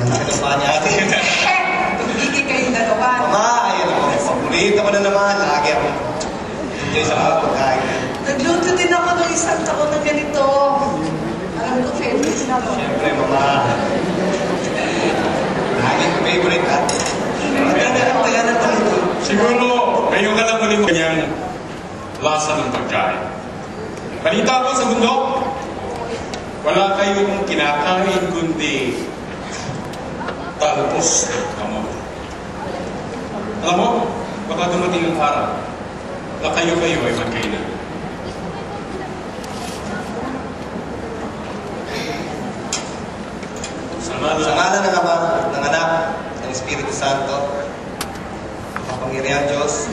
Lalaki ng paa niya ate. Tumigil kayong dalawa. Mama, ayun ako. Paborito ko na naman. Lagi ako enjoy sa mga pagkain. Nagluto din ako ng isang taon na ganito. Alam ko, favorite na ako. Siyempre, mama. Lagi ko favorite ka. Matanda pa yan ang palito. Siguro, ngayon ka lang ulit mo kanyang lasa ng pagkain. Balita ko sa mundo, wala kayong kinakain kundi talpos ng kamot. Alam mo, baka dumating ang araw na kayo-kayo ay magkainan. Sa ngalan ng Ama, ng Anak, ng Espiritu Santo, kapangyarihan Diyos,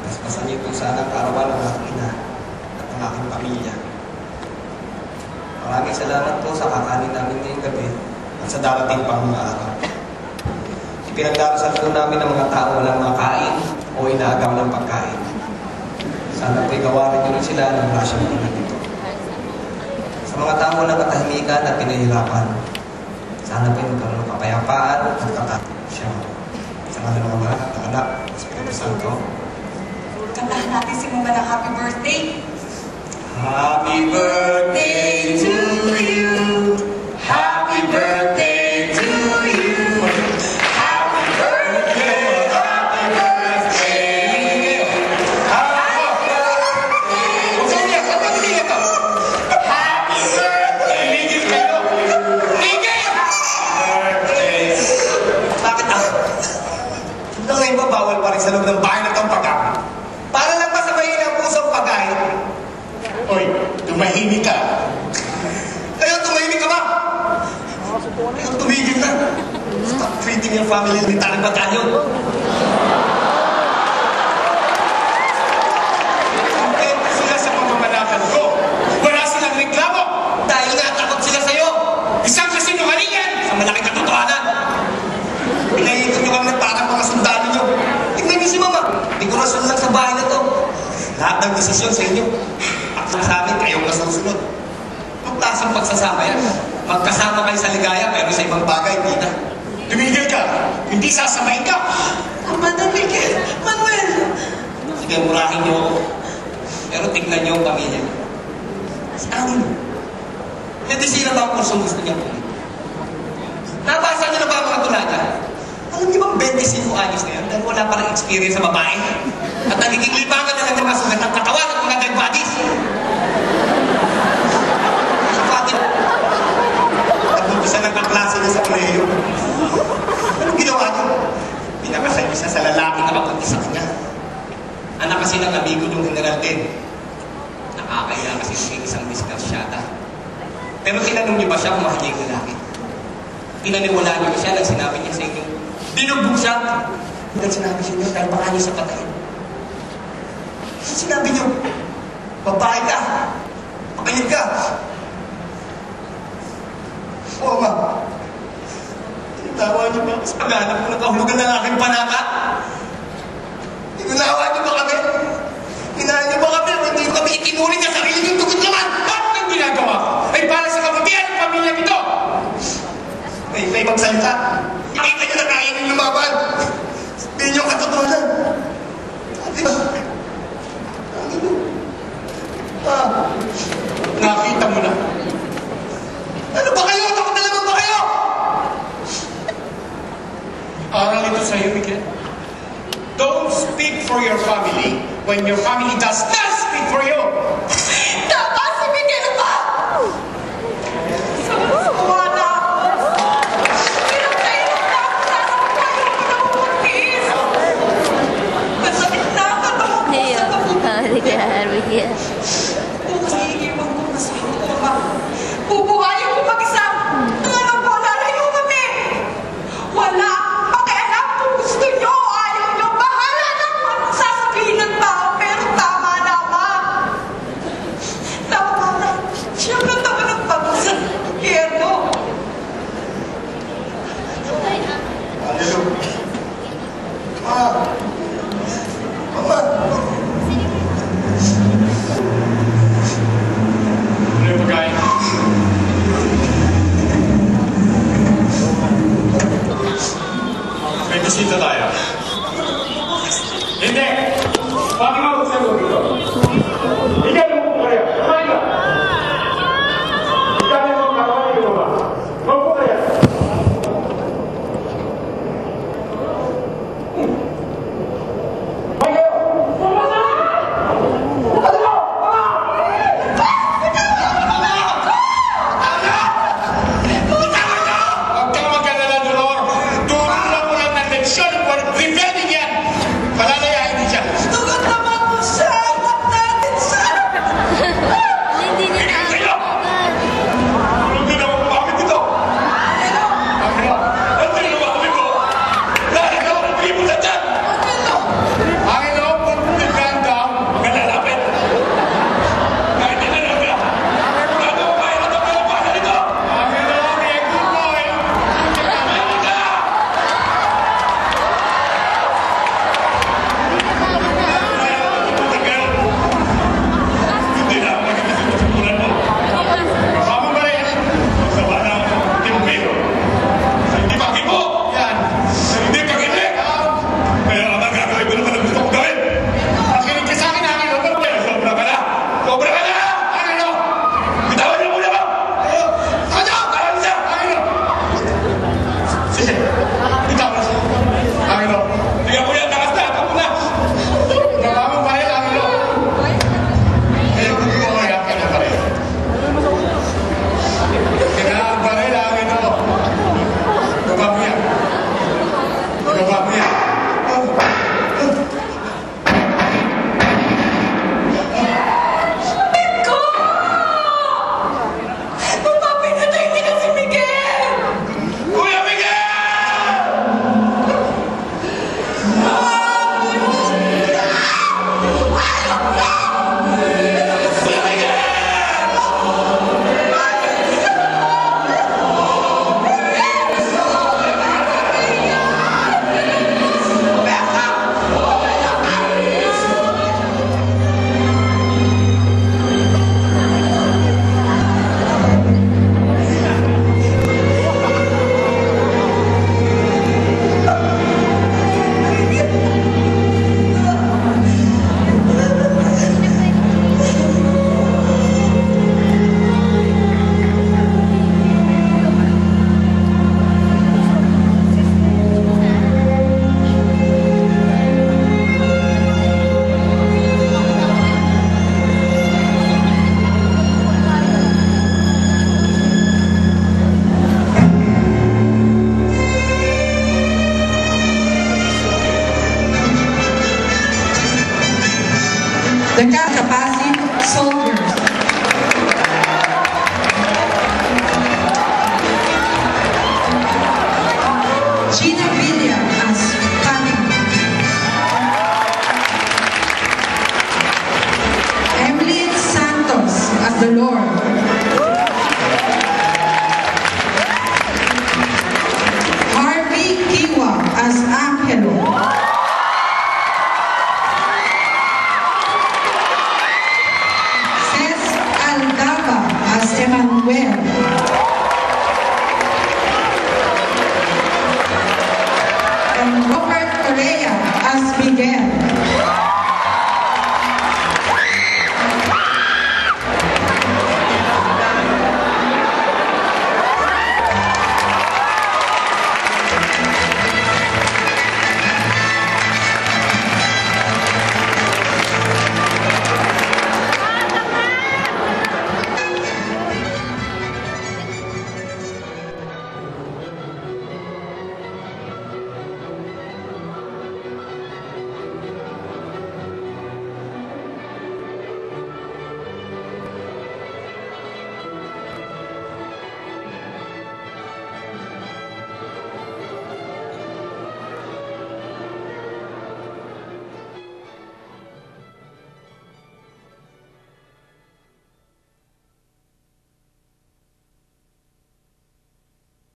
paspasan niyo po sana ang kaarawan ng aking ina at ang aking pamilya. Maraming salamat po sa kakanin namin ngayong gabi at sa darating pang mga araw. Ipinagdarasal po namin ng mga tao walang makain o inaagaw ng pagkain. Sana po'y gawarin niyo rin sila ng rasyong tulad nito. Sa mga tao na katahimikan at pinahirapan, sana po'y magkaroon ng kapayapaan at katatapos. Sa ngalan ng Ama, ng Anak, ng Espiritu Santo. Kantahan natin si Mama ng happy birthday. Happy birthday to you. Happy birthday to you. Happy birthday, happy birthday. Happy birthday. Happy birthday. Tigil kayo! Tigil! Birthday. Bakit ako? Hanggang ngayon ba bawal pa rin sa loob ng bahay na itong pagkain? Para lang ba sabayin ang pusong pagkain? Hoy, tumahimik ka! Kayo, tumahimik ka ba? Kayo, tumigil na. Stop treating your family like military battalion. Kontento sila sa pamamalakad ko. Wala silang reklamo. Dahil natakot sila sa'yo. Isang kasinungalingan! Sa malaking katotohanan. Pinaikot nyo kami parang mga sundalo nyo. Tignan niyo si Mama. Dekorasyon lang sa bahay na to. Lahat ng desisyon sa inyo. At sa amin, kayong nasusunod. Ang tasang pagsasama yan. Magkasama kayo sa ligaya, pero sa ibang bagay, hindi na. Tumigil ka! Hindi sasamain ka! Tama na, Miguel. Manuel. Sige, murahin niyo ako. Pero tignan niyo ang pamilya niyo. Si Anin. Medisina ba ang kursong gusto niya po? Nabasa niyo na ba ang mga tulada? Alam niyo bang 25 anyos na yan dahil wala parang experience sa babae? At nagiging libangan na lang ng mga sugat ng katawan at mga dead bodies. Fatin, nag-umpisa ng kaklase niya sa kolehiyo. Anong ginawa niyo? Pinakasal niyo siya sa lalaki na kapunti sa kanya. Anak kasi ng amigo niyong General din. Nakakaya kasi siya isang diskarsyata. Pero tinanong niyo ba siya kung mahal niya yung lalaki? Pinaniwalaan niyo ba siya nang sinabi niya sa inyo? Dinugbog siya! Dahil sinabi siya niyo dahil baka niyo sa patayin. Sinabi niyo, babae ka, pakayag ka. Oo, Ma. Tinawa niyo ba sa paghanap ko ng kahulugan ng aking panata? Tinawa niyo ba kami? Hinahan niyo ba kami? Hindi niyo kami itinuloy na sarili niyong tugot naman! Bakit ang ginagawa ko? Ay para sa kabutihan ng pamilya nito! May magsalita. Nakita niyo na kaya niyong lumaban. Hindi niyo katotohanan. Di ba? Nakita mo na. Ano ba kayo? Takot na naman ba kayo? Aral ito sa'yo, Miguel. Don't speak for your family when your family does not speak for you. Tama si Miguel ba? Sawa na. Pinagkailan na ako sa kapayo ko ng pagtiis. Masakit na ang katawan ko sa kabubuhay. Bukas iiwan ko na sa iyo, Mama. Bubuhayin ko mag-isa. Ano po, lalayo kami. Wala akong pakialam kung gusto nyo o ayaw nyo. Bahala na kung anong sasabihin ng tao. Pero tama na Bisita tayo.